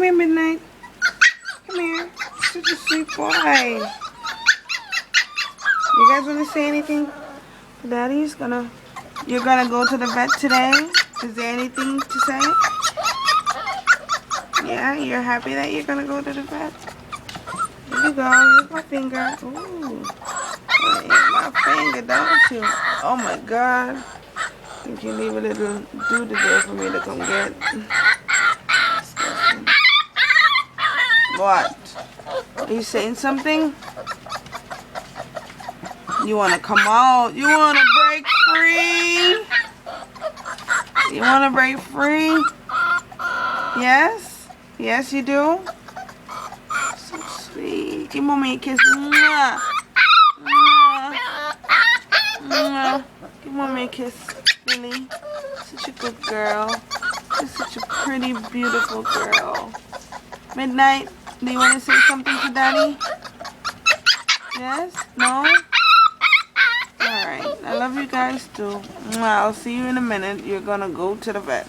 Come here, Midnight. Come here. Such a sweet boy. You guys want to say anything? Daddy's gonna... You're gonna go to the vet today? Is there anything to say? Yeah, you're happy that you're gonna go to the vet? Here you go. Here's my finger. Ooh. You ate my finger, don't you? Oh my God. You can leave a little dude there for me to come get. Disgusting. What? Are you saying something? You want to come out? You want to break free? You want to break free? Yes? Yes, you do? So sweet. Give mommy a kiss. Mwah. Mwah. Mwah. Give mommy a kiss, Lily. Such a good girl. She's such a pretty, beautiful girl. Midnight, do you want to say something to Daddy? Yes? No? Alright. I love you guys too. I'll see you in a minute. You're gonna go to the vet.